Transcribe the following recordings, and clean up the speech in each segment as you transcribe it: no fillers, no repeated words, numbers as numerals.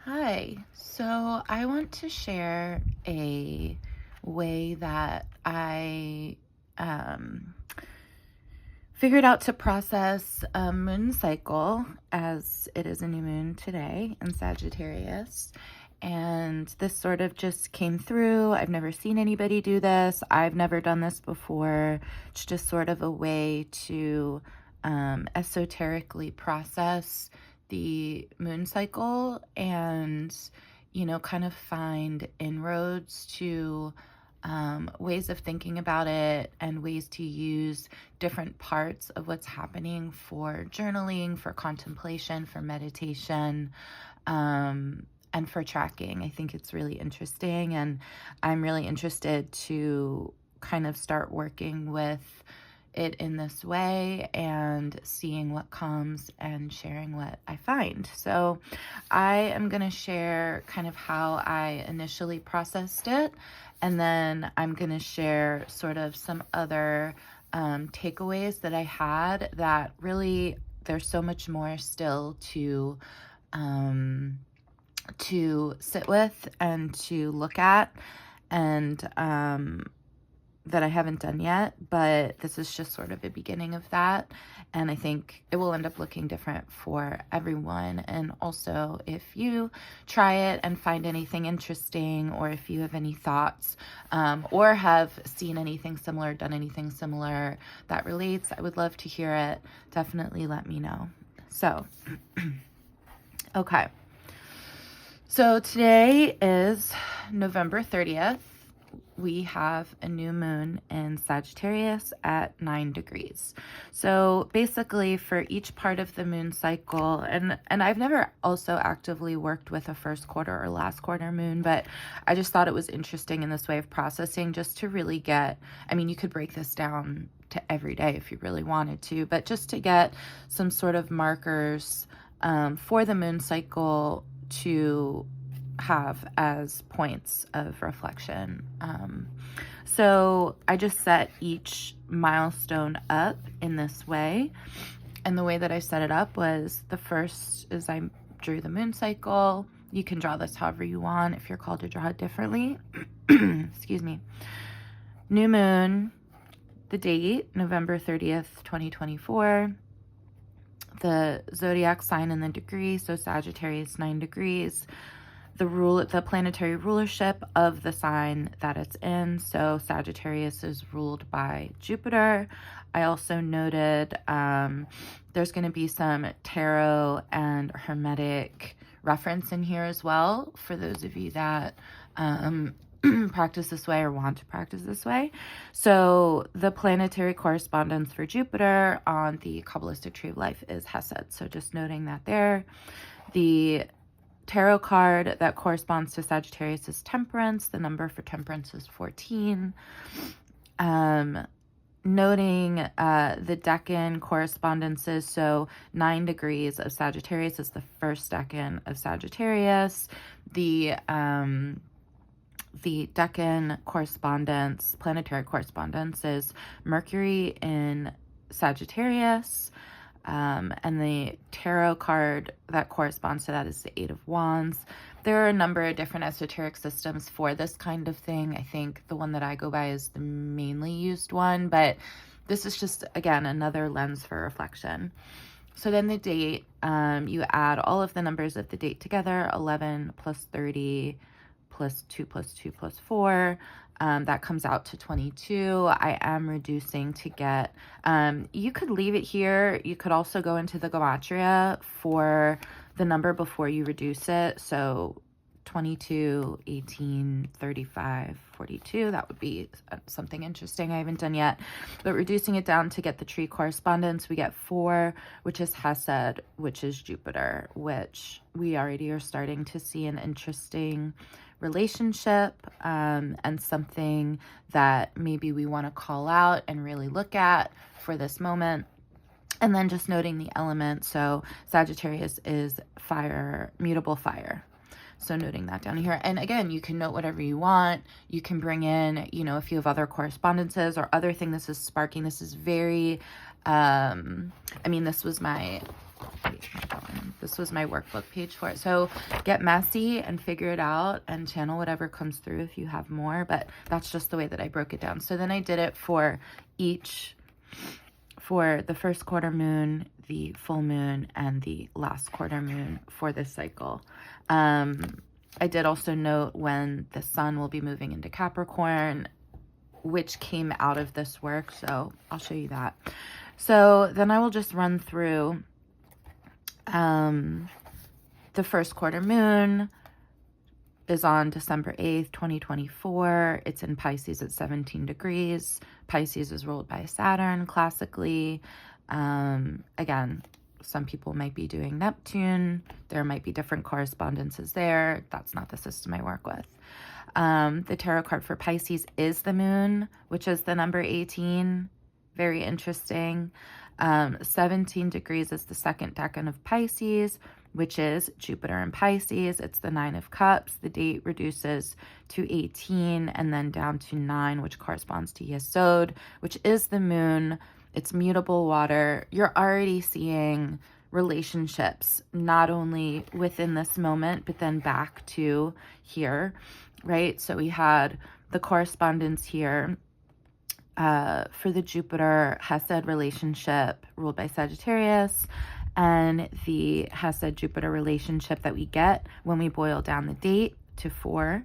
Hi. So I want to share a way that I um, figured out to process a moon cycle, as it is a new moon today in Sagittarius. And this sort of just came through. I've never seen anybody do this. I've never done this before. It's just sort of a way to esoterically process the moon cycle and, kind of find inroads to ways of thinking about it and ways to use different parts of what's happening for journaling, for contemplation, for meditation, and for tracking. I think it's really interesting, and I'm really interested to kind of start working with it in this way and seeing what comes and sharing what I find. So I am going to share kind of how I initially processed it, and then I'm going to share sort of some other takeaways that I had that really there's so much more still to sit with and to look at, and that I haven't done yet, but this is just sort of a beginning of that. And I think it will end up looking different for everyone. And also, if you try it and find anything interesting, or if you have any thoughts, or have seen anything similar, done anything similar that relates, I would love to hear it. Definitely let me know. So, okay. So today is November 30th. We have a new moon in Sagittarius at 9 degrees. So basically for each part of the moon cycle, and I've never also actively worked with a first quarter or last quarter moon, but I just thought it was interesting in this way of processing, just to really get, you could break this down to every day if you really wanted to, but just to get some sort of markers for the moon cycle to have as points of reflection. So I just set each milestone up in this way. And the way that I set it up was, the first is I drew the moon cycle. You can draw this however you want if you're called to draw it differently. Excuse me. New moon, the date, November 30th, 2024. The zodiac sign and the degree, so Sagittarius 9 degrees. The planetary rulership of the sign that it's in. So Sagittarius is ruled by Jupiter. I also noted there's going to be some tarot and hermetic reference in here as well for those of you that practice this way or want to practice this way. So the planetary correspondence for Jupiter on the Kabbalistic tree of life is Hesed. So just noting that there. The tarot card that corresponds to Sagittarius is Temperance. The number for Temperance is 14. Noting the decan correspondences, so 9 degrees of Sagittarius is the first decan of Sagittarius. The decan correspondence, planetary correspondence, is Mercury in Sagittarius. And the tarot card that corresponds to that is the Eight of Wands. There are a number of different esoteric systems for this kind of thing. I think the one that I go by is the mainly used one, but this is just, again, another lens for reflection. So then the date, you add all of the numbers of the date together, 11 plus 30 plus 2 plus 2 plus 4. That comes out to 22. I am reducing to get, you could leave it here. You could also go into the gematria for the number before you reduce it. So 22, 18, 35, 42. That would be something interesting I haven't done yet. But reducing it down to get the tree correspondence, we get 4, which is Hesed, which is Jupiter, which we already are starting to see an interesting relationship, and something that maybe we want to call out and really look at for this moment. And then just noting the element. So Sagittarius is fire, mutable fire. So noting that down here. And again, you can note whatever you want. You can bring in, if you have other correspondences or other thing this is sparking. This is very, this was my This was my workbook page for it. So get messy and figure it out and channel whatever comes through if you have more, but that's just the way that I broke it down. So then I did it for the first quarter moon, the full moon, and the last quarter moon for this cycle. I did also note when the sun will be moving into Capricorn, which came out of this work. So I'll show you that. So then I will just run through the first quarter moon is on December 8th, 2024. It's in Pisces at 17 degrees. Pisces is ruled by Saturn classically. Again, some people might be doing Neptune. There might be different correspondences there. That's not the system I work with. The tarot card for Pisces is the moon, which is the number 18. Very interesting. 17 degrees is the second decan of Pisces, which is Jupiter in Pisces. It's the 9 of Cups. The date reduces to 18 and then down to 9, which corresponds to Yesod, which is the moon. It's mutable water. You're already seeing relationships, not only within this moment, but then back to here, right? So we had the correspondence here for the Jupiter Hesed relationship ruled by Sagittarius, and the Hesed Jupiter relationship that we get when we boil down the date to 4.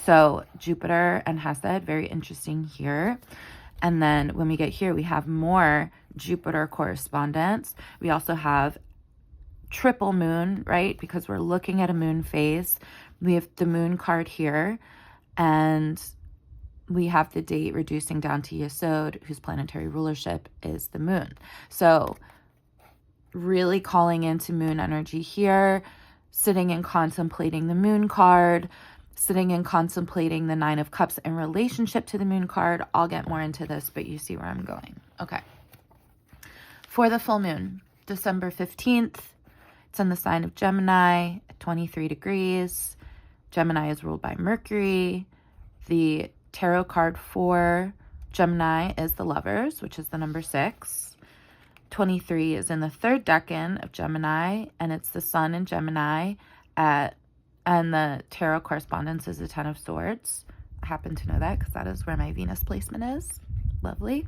So Jupiter and Hesed, very interesting here. And then when we get here, we have more Jupiter correspondence. We also have triple moon, right? Because we're looking at a moon phase. We have the moon card here, and we have the date reducing down to Yesod, whose planetary rulership is the moon. So really calling into moon energy here, sitting and contemplating the moon card, sitting and contemplating the 9 of Cups in relationship to the moon card. I'll get more into this, but you see where I'm going. Okay. For the full moon, December 15th, it's in the sign of Gemini at 23 degrees. Gemini is ruled by Mercury. The tarot card for Gemini is the Lovers, which is the number 6. 23 is in the third decan of Gemini, and it's the sun in Gemini and the tarot correspondence is the 10 of Swords. I happen to know that because that is where my Venus placement is. Lovely.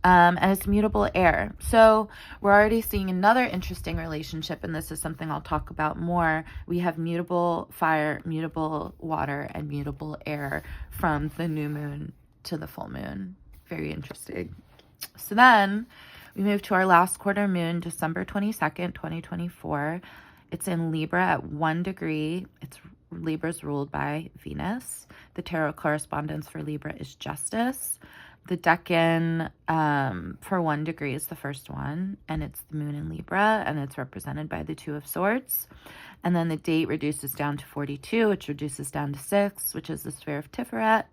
And it's mutable air. So we're already seeing another interesting relationship, and this is something I'll talk about more. We have mutable fire, mutable water, and mutable air from the new moon to the full moon. Very interesting. So then we move to our last quarter moon, December 22nd, 2024. It's in Libra at 1 degree. Libra's ruled by Venus. The tarot correspondence for Libra is Justice. The decan for 1 degree is the first one, and it's the moon in Libra, and it's represented by the 2 of Swords. And then the date reduces down to 42, which reduces down to 6, which is the sphere of Tiferet,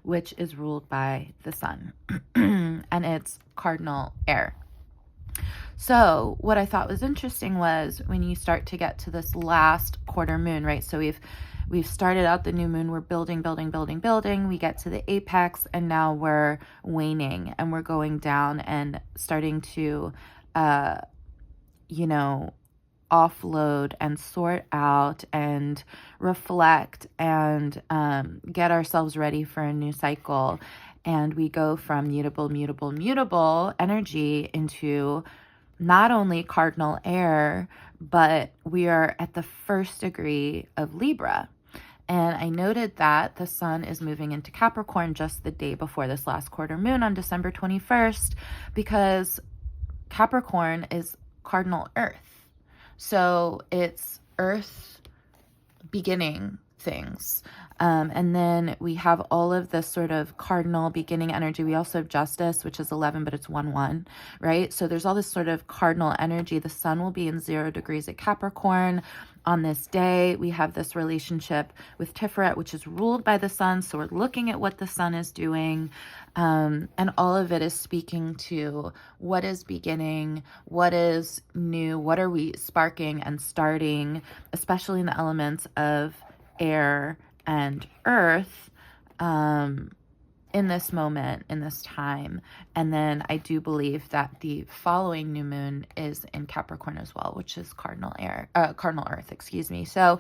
which is ruled by the sun. And it's cardinal air. So what I thought was interesting was when you start to get to this last quarter moon, right? So we've started out the new moon, we're building. We get to the apex, and now we're waning, and we're going down and starting to, offload and sort out and reflect and get ourselves ready for a new cycle. And we go from mutable energy into not only cardinal air, but we are at the first degree of Libra. And I noted that the sun is moving into Capricorn just the day before this last quarter moon on December 21st, because Capricorn is cardinal earth. So it's earth beginning things. And then we have all of this sort of cardinal beginning energy. We also have Justice, which is 11, but it's 1-1, right? So there's all this sort of cardinal energy. The sun will be in 0 degrees at Capricorn on this day. We have this relationship with Tiferet, which is ruled by the sun. So we're looking at what the sun is doing. And all of it is speaking to what is beginning, what is new, what are we sparking and starting, especially in the elements of air and earth, in this moment, in this time. And then I do believe that the following new moon is in Capricorn as well, which is cardinal Earth, excuse me. So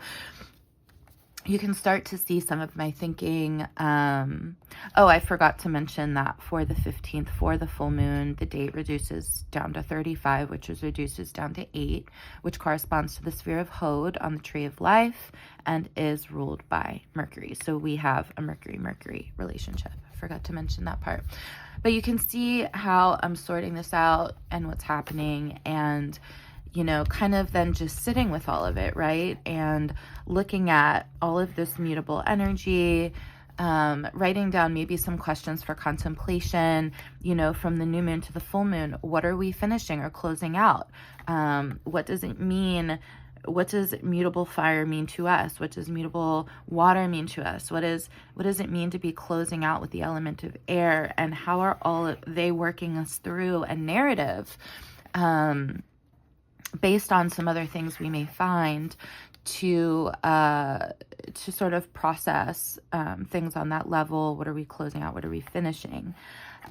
you can start to see some of my thinking. Oh, I forgot to mention that for the 15th, for the full moon, the date reduces down to 35, which reduces down to 8, which corresponds to the sphere of Hod on the tree of life and is ruled by Mercury. So we have a Mercury-Mercury relationship. I forgot to mention that part. But you can see how I'm sorting this out and what's happening, and kind of then just sitting with all of it, right? And looking at all of this mutable energy, writing down maybe some questions for contemplation, from the new moon to the full moon. What are we finishing or closing out? What does it mean? What does mutable fire mean to us? What does mutable water mean to us? What does it mean to be closing out with the element of air? And how are all they working us through a narrative? Based on some other things we may find to sort of process things on that level. What are we closing out? What are we finishing?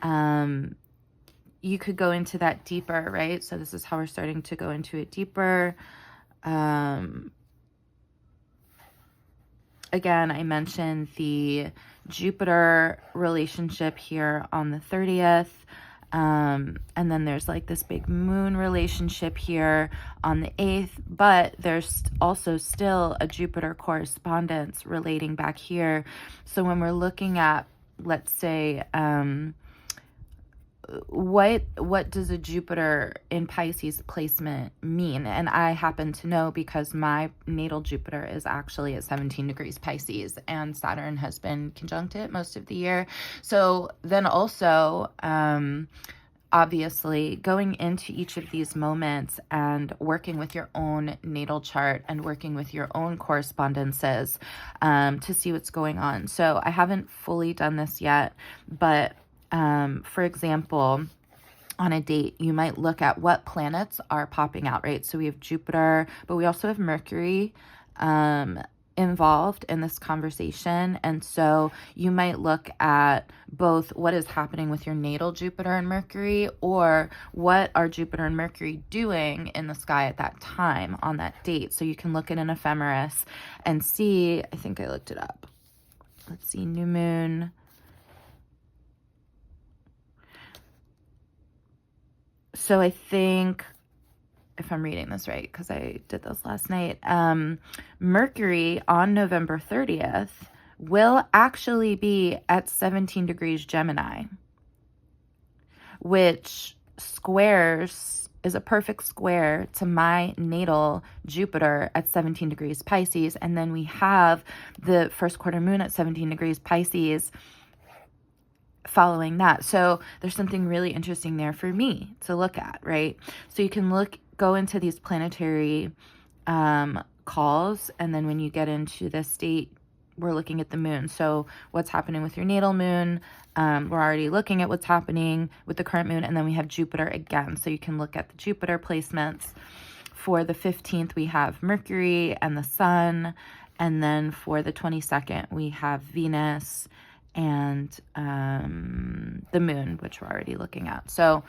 You could go into that deeper, right? So this is how we're starting to go into it deeper. Again, I mentioned the Jupiter relationship here on the 30th. And then there's like this big moon relationship here on the 8th, but there's also still a Jupiter correspondence relating back here. So when we're looking at, let's say, what does a Jupiter in Pisces placement mean? And I happen to know because my natal Jupiter is actually at 17 degrees Pisces, and Saturn has been conjunct it most of the year. So then also, obviously, going into each of these moments and working with your own natal chart and working with your own correspondences to see what's going on. So I haven't fully done this yet, but for example, on a date, you might look at what planets are popping out, right? So we have Jupiter, but we also have Mercury involved in this conversation. And so you might look at both what is happening with your natal Jupiter and Mercury, or what are Jupiter and Mercury doing in the sky at that time on that date. So you can look at an ephemeris and see, I think I looked it up. Let's see, new moon. So I think, if I'm reading this right, because I did this last night, Mercury on November 30th will actually be at 17 degrees Gemini, which is a perfect square to my natal Jupiter at 17 degrees Pisces. And then we have the first quarter moon at 17 degrees Pisces following that. So there's something really interesting there for me to look at, right? So you can go into these planetary calls, and then when you get into this state, we're looking at the moon. So what's happening with your natal moon? We're already looking at what's happening with the current moon, and then we have Jupiter again. So you can look at the Jupiter placements. For the 15th, we have Mercury and the Sun, and then for the 22nd, we have Venus and the moon, which we're already looking at. So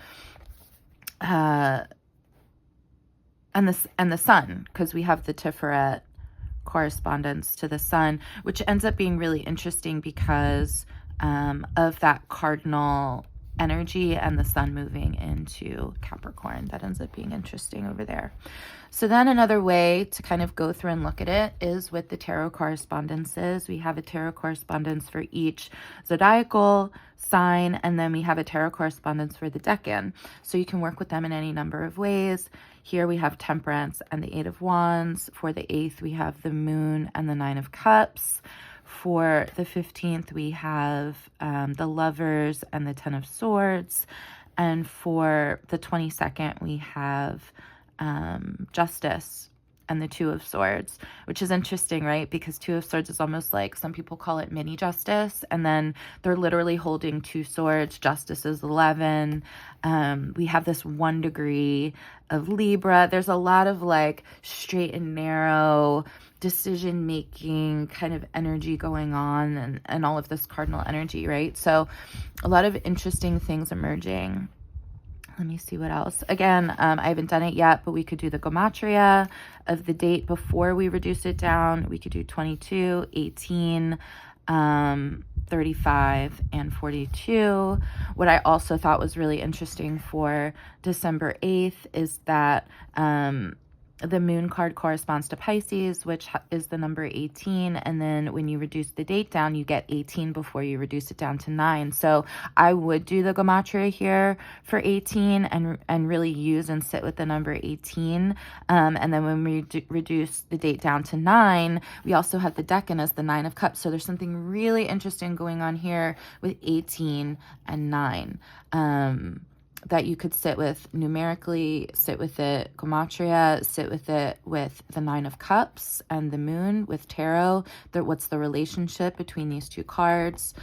and the sun, because we have the Tiferet correspondence to the sun, which ends up being really interesting because of that cardinal energy and the sun moving into Capricorn. That ends up being interesting over there. So then another way to kind of go through and look at it is with the tarot correspondences. We have a tarot correspondence for each zodiacal sign, and then we have a tarot correspondence for the decan. So you can work with them in any number of ways. Here we have Temperance and the Eight of Wands. For the 8th, we have the Moon and the Nine of Cups. For the 15th, we have the Lovers and the Ten of Swords. And for the 22nd, we have Justice and the Two of Swords, which is interesting, right? Because Two of Swords is almost like, some people call it mini Justice, and then they're literally holding two swords. Justice is 11. We have this 1 degree of Libra. There's a lot of like straight and narrow decision making kind of energy going on, and all of this cardinal energy, right? So a lot of interesting things emerging. Let me see what else. Again, I haven't done it yet, but we could do the gematria of the date before we reduce it down. We could do 22, 18, 35, and 42. What I also thought was really interesting for December 8th is that the moon card corresponds to Pisces, which is the number 18. And then when you reduce the date down, you get 18 before you reduce it down to 9. So I would do the gematria here for 18 and really use and sit with the number 18. And then when we reduce the date down to 9, we also have the decan as the 9 of cups. So there's something really interesting going on here with 18 and 9. That you could sit with numerically, sit with it gematria, sit with it with the 9 of cups and the moon with tarot. What's the relationship between these two cards,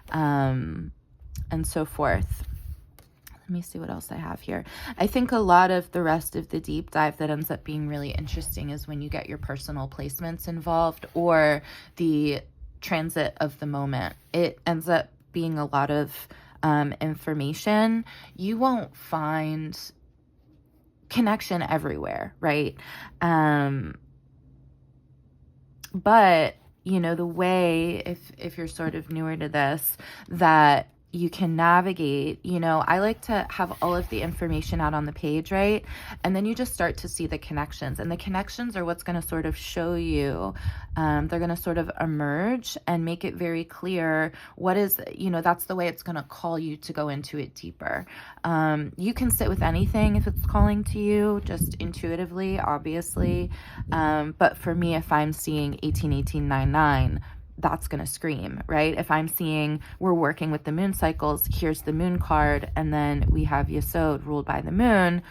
and so forth. Let me see what else I have here. I think a lot of the rest of the deep dive that ends up being really interesting is when you get your personal placements involved or the transit of the moment. It ends up being a lot of information. You won't find connection everywhere, right? But you know, the way, if you're sort of newer to this, that you can navigate, you know, I like to have all of the information out on the page, right? And then you just start to see the connections, and the connections are what's going to sort of show you, they're going to sort of emerge and make it very clear what is, you know, that's the way it's going to call you to go into it deeper. You can sit with anything if it's calling to you, just intuitively, obviously. But for me, if I'm seeing 18-18-9-9, that's going to scream, right? If I'm seeing we're working with the moon cycles, here's the moon card, and then we have Yesod ruled by the moon,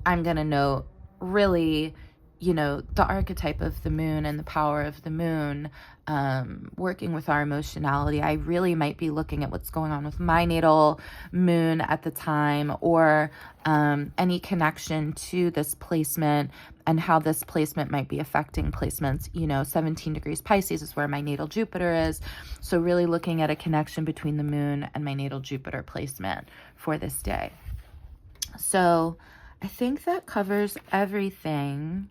I'm going to know really, you know, the archetype of the moon and the power of the moon, working with our emotionality. I really might be looking at what's going on with my natal moon at the time, or any connection to this placement and how this placement might be affecting placements. You know, 17 degrees Pisces is where my natal Jupiter is. So really looking at a connection between the moon and my natal Jupiter placement for this day. So I think that covers everything.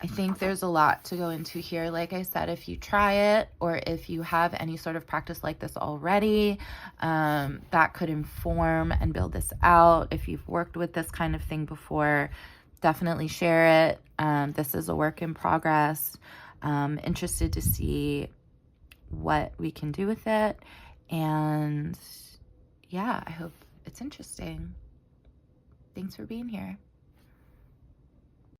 I think there's a lot to go into here. Like I said, if you try it, or if you have any sort of practice like this already, that could inform and build this out. If you've worked with this kind of thing before, definitely share it. This is a work in progress. Interested to see what we can do with it. And yeah, I hope it's interesting. Thanks for being here.